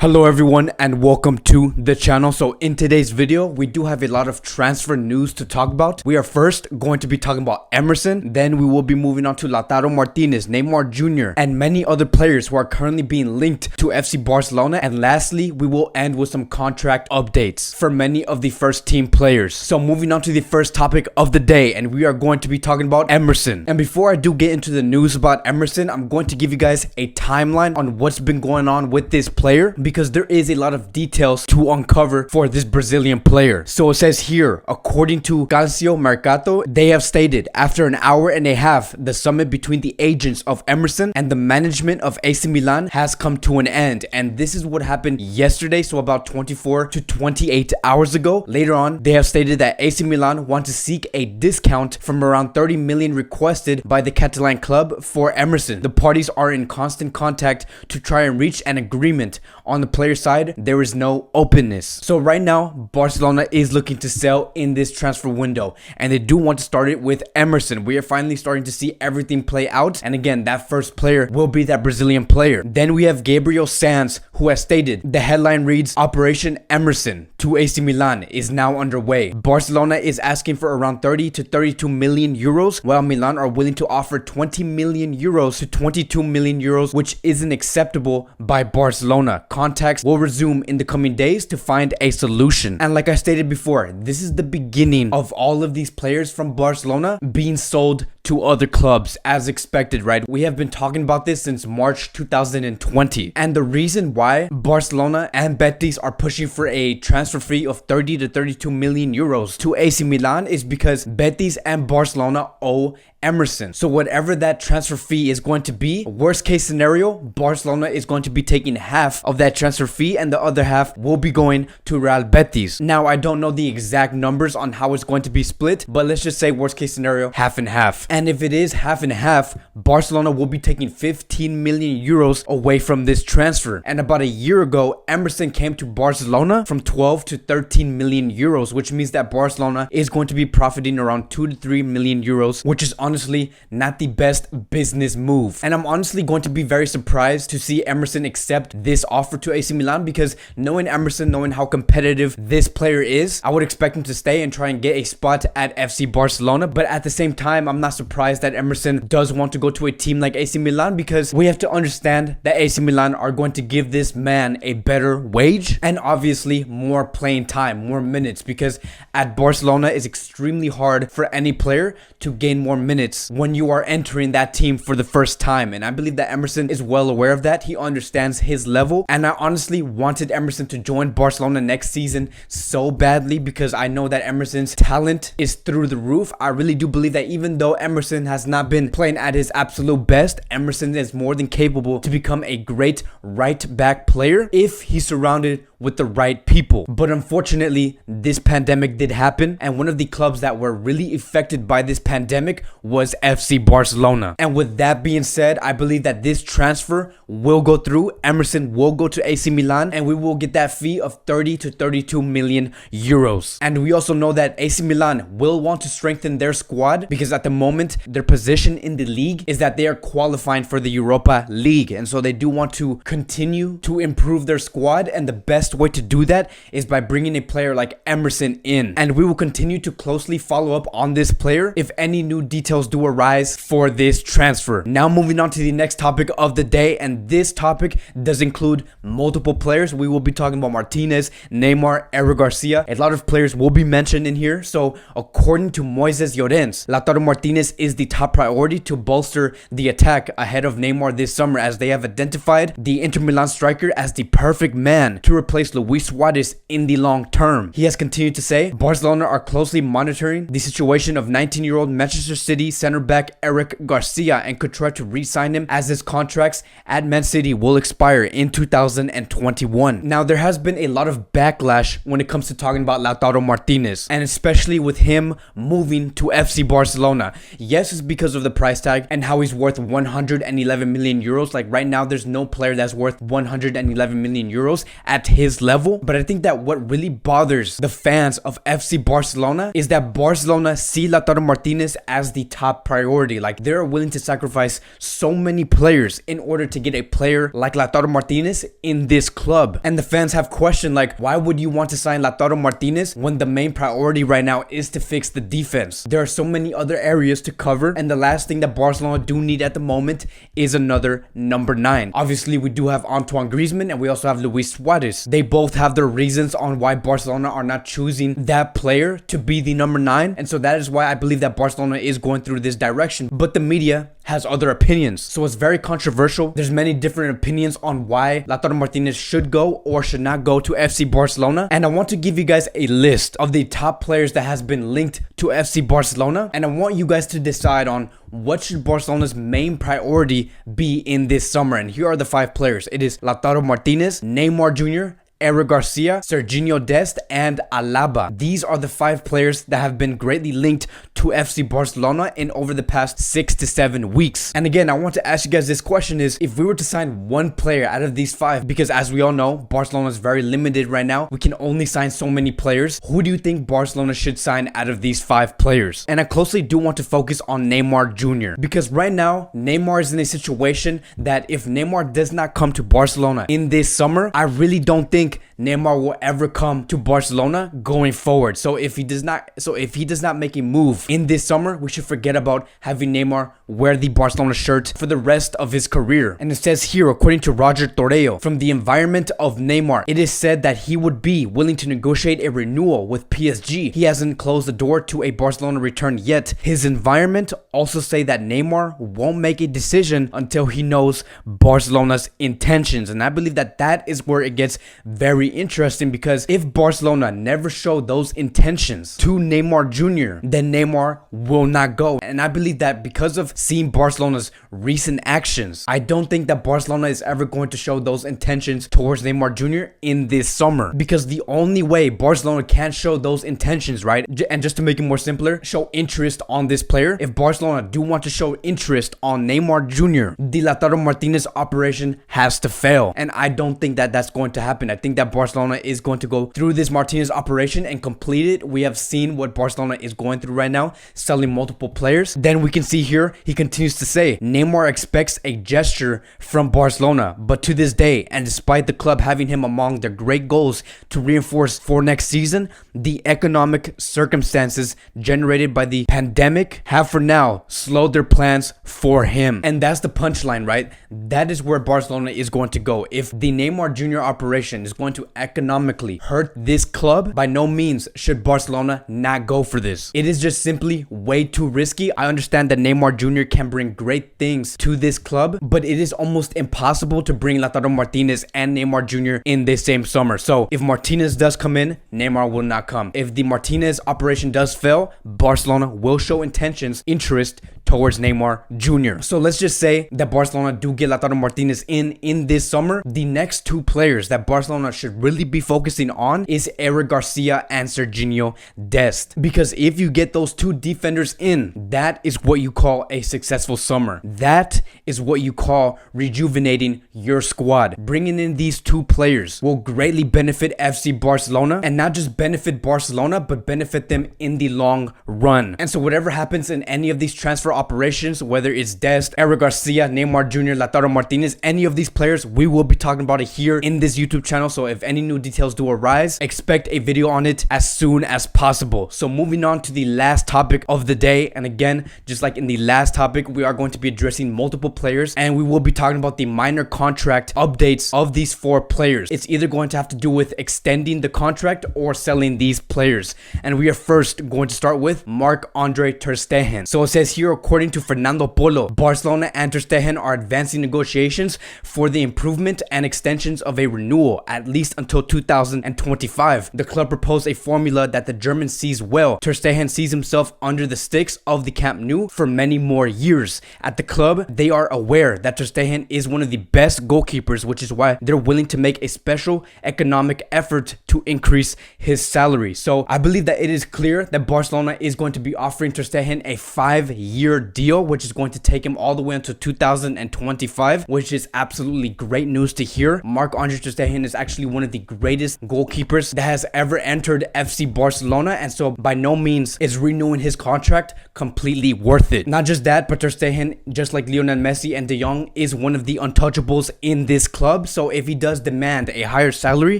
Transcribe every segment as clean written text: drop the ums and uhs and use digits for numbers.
Hello everyone and welcome to the channel. So in today's video, we do have a lot of transfer news to talk about. We are first going to be talking about Emerson, then we will be moving on to Lautaro Martinez, Neymar Jr, and many other players who are currently being linked to FC Barcelona. And lastly, we will end with some contract updates for many of the first team players. So moving on to the first topic of the day, and we are going to be talking about Emerson. And before I do get into the news about Emerson, I'm going to give you guys a timeline on what's been going on with this player, because there is a lot of details to uncover for this Brazilian player. So it says here, according to Calcio Mercato, they have stated after an hour and a half, the summit between the agents of Emerson and the management of AC Milan has come to an end. And this is what happened yesterday, so about 24 to 28 hours ago. Later on, they have stated that AC Milan want to seek a discount from around 30 million requested by the Catalan club for Emerson. The parties are in constant contact to try and reach an agreement. On the player side, there is no openness. So right now, Barcelona is looking to sell in this transfer window, and they do want to start it with Emerson. We are finally starting to see everything play out, and again, that first player will be that Brazilian player. Then we have Gabriel Sanz, who has stated, the headline reads, Operation Emerson to AC Milan is now underway. Barcelona is asking for around 30 to 32 million euros, while Milan are willing to offer 20 million euros to 22 million euros, which isn't acceptable by Barcelona. Contacts will resume in the coming days to find a solution. And like I stated before, this is the beginning of all of these players from Barcelona being sold to other clubs as expected, right? We have been talking about this since March 2020. And the reason why Barcelona and Betis are pushing for a transfer fee of 30 to 32 million euros to AC Milan is because Betis and Barcelona owe Emerson. So whatever that transfer fee is going to be, worst case scenario, Barcelona is going to be taking half of that transfer fee and the other half will be going to Real Betis. Now, I don't know the exact numbers on how it's going to be split, but let's just say worst case scenario, half and half. And if it is half and half, Barcelona will be taking 15 million euros away from this transfer. And about a year ago, Emerson came to Barcelona from 12 to 13 million euros, which means that Barcelona is going to be profiting around 2 to 3 million euros, which is honestly not the best business move. And I'm honestly going to be very surprised to see Emerson accept this offer to AC Milan, because knowing Emerson, knowing how competitive this player is, I would expect him to stay and try and get a spot at FC Barcelona. But at the same time, I'm not surprised that Emerson does want to go to a team like AC Milan, because we have to understand that AC Milan are going to give this man a better wage and obviously more playing time, more minutes, because at Barcelona it's extremely hard for any player to gain more minutes when you are entering that team for the first time. And I believe that Emerson is well aware of that. He understands his level, and I honestly wanted Emerson to join Barcelona next season so badly, because I know that Emerson's talent is through the roof. I really do believe that even though Emerson has not been playing at his absolute best, Emerson is more than capable to become a great right back player if he's surrounded with the right people. But unfortunately, this pandemic did happen, and one of the clubs that were really affected by this pandemic was FC Barcelona. And with that being said, I believe that this transfer will go through. Emerson will go to AC Milan, and we will get that fee of 30 to 32 million euros. And we also know that AC Milan will want to strengthen their squad, because at the moment, their position in the league is that they are qualifying for the Europa League. And so they do want to continue to improve their squad, and the best way to do that is by bringing a player like Emerson in. And we will continue to closely follow up on this player if any new details do arise for this transfer. Now moving on to the next topic of the day, and this topic does include multiple players. We will be talking about Martinez, Neymar, Eric Garcia. A lot of players will be mentioned in here. So according to Moises Llorens, Lautaro Martinez is the top priority to bolster the attack ahead of Neymar this summer, as they have identified the Inter Milan striker as the perfect man to replace Luis Suarez in the long term. He has continued to say, Barcelona are closely monitoring the situation of 19-year-old Manchester City center back Eric Garcia and could try to re-sign him, as his contracts at Man City will expire in 2021. Now, there has been a lot of backlash when it comes to talking about Lautaro Martinez, and especially with him moving to FC Barcelona. Yes, it's because of the price tag and how he's worth 111 million euros. Like right now, there's no player that's worth 111 million euros at his level. But I think that what really bothers the fans of FC Barcelona is that Barcelona see Lautaro Martinez as the top priority. Like they're willing to sacrifice so many players in order to get a player like Lautaro Martinez in this club. And the fans have questioned, like, why would you want to sign Lautaro Martinez when the main priority right now is to fix the defense? There are so many other areas to cover, and the last thing that Barcelona do need at the moment is another number 9. Obviously, we do have Antoine Griezmann and we also have Luis Suarez. They both have their reasons on why Barcelona are not choosing that player to be the number 9, and so that is why I believe that Barcelona is going through this direction. But the media has other opinions, so it's very controversial. There's many different opinions on why Lautaro Martinez should go or should not go to FC Barcelona, and I want to give you guys a list of the top players that has been linked to FC Barcelona, and I want you guys to decide on what should Barcelona's main priority be in this summer. And here are the 5 players. It is Lautaro Martinez, Neymar Jr, Eric Garcia, Serginho Dest, and Alaba. These are the 5 players that have been greatly linked to FC Barcelona in over the past 6 to 7 weeks. And again, I want to ask you guys this question is, if we were to sign one player out of these 5, because as we all know, Barcelona is very limited right now. We can only sign so many players. Who do you think Barcelona should sign out of these 5 players? And I closely do want to focus on Neymar Jr. because right now, Neymar is in a situation that if Neymar does not come to Barcelona in this summer, I really don't think Neymar will ever come to Barcelona going forward. So if he does not make a move in this summer, we should forget about having Neymar wear the Barcelona shirt for the rest of his career. And it says here, according to Roger Torreo, from the environment of Neymar, it is said that he would be willing to negotiate a renewal with PSG. He hasn't closed the door to a Barcelona return yet. His environment also say that Neymar won't make a decision until he knows Barcelona's intentions. And I believe that that is where it gets very interesting, because if Barcelona never show those intentions to Neymar Jr., then Neymar will not go. And I believe that because of seeing Barcelona's recent actions, I don't think that Barcelona is ever going to show those intentions towards Neymar Jr. in this summer, because the only way Barcelona can show those intentions, right, and just to make it more simpler, show interest on this player, if Barcelona do want to show interest on Neymar Jr., the Lautaro Martinez operation has to fail. And I don't think that that's going to happen. I think that Barcelona is going to go through this Martinez operation and complete it. We have seen what Barcelona is going through right now, selling multiple players. Then we can see here, he continues to say, Neymar expects a gesture from Barcelona, but to this day, and despite the club having him among their great goals to reinforce for next season, the economic circumstances generated by the pandemic have for now slowed their plans for him. And that's the punchline, right? That is where Barcelona is going to go. If the Neymar Jr. operation is going to economically hurt this club, by no means should Barcelona not go for this. It is just simply way too risky. I understand that Neymar Jr. can bring great things to this club, but it is almost impossible to bring Lautaro Martinez and Neymar Jr. in this same summer. So if Martinez does come in, Neymar will not come. If the Martinez operation does fail, Barcelona will show interest towards Neymar Jr. So let's just say that Barcelona do get Lautaro Martinez in this summer. The next 2 players that Barcelona should really be focusing on is Eric Garcia and Serginho Dest, because if you get those 2 defenders in, that is what you call a successful summer. That is what you call rejuvenating your squad. Bringing in these 2 players will greatly benefit FC Barcelona, and not just benefit Barcelona, but benefit them in the long run. And so whatever happens in any of these transfer operations, whether it's Dest, Eric Garcia, Neymar Jr., Lautaro Martinez, any of these players, we will be talking about it here in this YouTube channel. So if any new details do arise, expect a video on it as soon as possible. So moving on to the last topic of the day, and again, just like in the last topic, we are going to be addressing multiple players, and we will be talking about the minor contract updates of these 4 players. It's either going to have to do with extending the contract or selling these players. And we are first going to start with Marc-Andre Ter Stegen. So it says here, according to Fernando Polo, Barcelona and Ter Stegen are advancing negotiations for the improvement and extensions of a renewal, at least until 2025. The club proposed a formula that the German sees well. Ter Stegen sees himself under the sticks of the Camp Nou for many more years. At the club, they are aware that Ter Stegen is one of the best goalkeepers, which is why they're willing to make a special economic effort to increase his salary. So I believe that it is clear that Barcelona is going to be offering Ter Stegen a 5-year 3-year deal, which is going to take him all the way until 2025, which is absolutely great news to hear. Marc-Andre Ter Stegen is actually one of the greatest goalkeepers that has ever entered FC Barcelona, and so by no means is renewing his contract completely worth it. Not just that, but Ter Stegen, just like Lionel Messi and De Jong, is one of the untouchables in this club. So if he does demand a higher salary,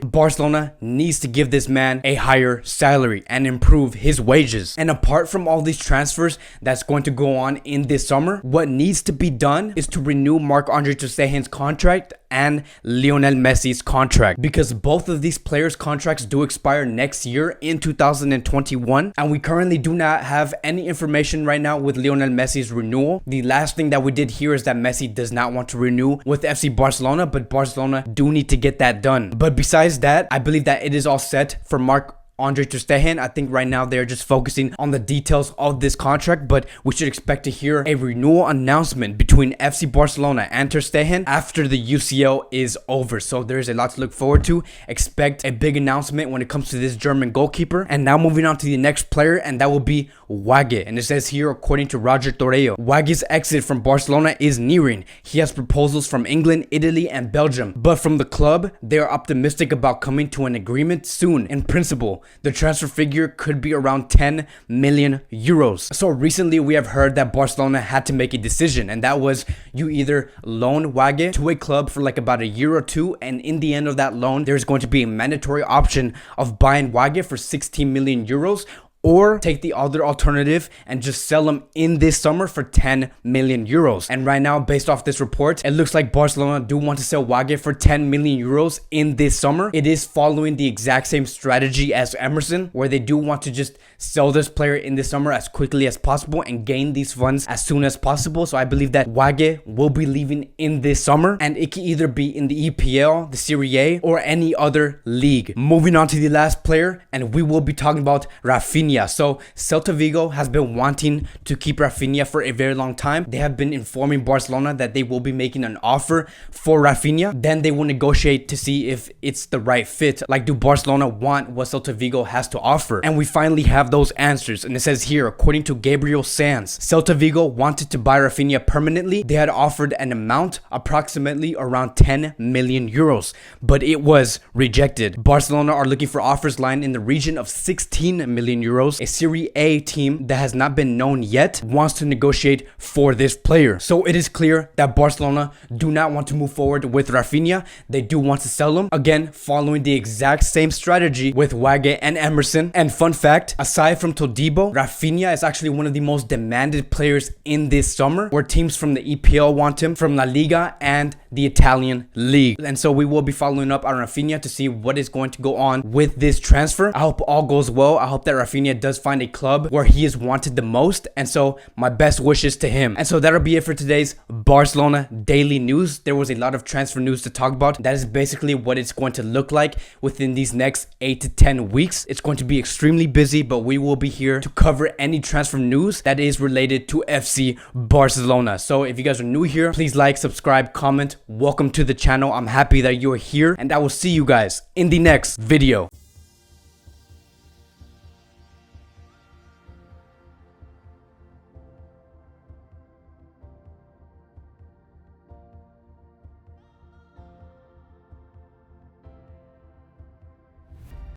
Barcelona needs to give this man a higher salary and improve his wages. And apart from all these transfers that's going to go on in this summer, what needs to be done is to renew Marc-Andre Ter Stegen's contract and Lionel Messi's contract, because both of these players' contracts do expire next year in 2021, and we currently do not have any information right now with Lionel Messi's renewal. The last thing that we did hear is that Messi does not want to renew with FC Barcelona, but Barcelona do need to get that done. But besides that, I believe that it is all set for Marc-Andre Ter Stegen. I think right now they're just focusing on the details of this contract, but we should expect to hear a renewal announcement between FC Barcelona and Ter Stegen after the UCL is over. So there's a lot to look forward to. Expect a big announcement when it comes to this German goalkeeper. And now moving on to the next player, and that will be Wague. And it says here, according to Roger Torreo, Wague's exit from Barcelona is nearing. He has proposals from England, Italy, and Belgium, but from the club, they are optimistic about coming to an agreement soon. In principle, the transfer figure could be around 10 million euros. So recently we have heard that Barcelona had to make a decision, and that was you either loan Wague to a club for like about a year or two, and in the end of that loan, there's going to be a mandatory option of buying Wague for 16 million euros, or take the other alternative and just sell him in this summer for 10 million euros. And right now, based off this report, it looks like Barcelona do want to sell Wague for 10 million euros in this summer. It is following the exact same strategy as Emerson, where they do want to just sell this player in this summer as quickly as possible and gain these funds as soon as possible. So I believe that Wague will be leaving in this summer, and it can either be in the EPL, the Serie A, or any other league. Moving on to the last player, and we will be talking about Rafinha. So Celta Vigo has been wanting to keep Rafinha for a very long time. They have been informing Barcelona that they will be making an offer for Rafinha. Then they will negotiate to see if it's the right fit. Like, do Barcelona want what Celta Vigo has to offer? And we finally have those answers. And it says here, according to Gabriel Sanz, Celta Vigo wanted to buy Rafinha permanently. They had offered an amount approximately around 10 million euros, but it was rejected. Barcelona are looking for offers lying in the region of 16 million euros. A Serie A team that has not been known yet wants to negotiate for this player. So it is clear that Barcelona do not want to move forward with Rafinha. They do want to sell him, again following the exact same strategy with Wague and Emerson. And fun fact, aside from Todibo, Rafinha is actually one of the most demanded players in this summer, where teams from the EPL want him, from La Liga and the Italian league. And so we will be following up on Rafinha to see what is going to go on with this transfer. I hope all goes well. I hope that Rafinha does find a club where he is wanted the most, and so my best wishes to him. And so that'll be it for today's Barcelona daily news. There was a lot of transfer news to talk about. That is basically what it's going to look like within these next 8 to 10 weeks. It's going to be extremely busy, but we will be here to cover any transfer news that is related to FC Barcelona. So if you guys are new here, please like, subscribe, comment. Welcome to the channel. I'm happy that you are here, and I will see you guys in the next video.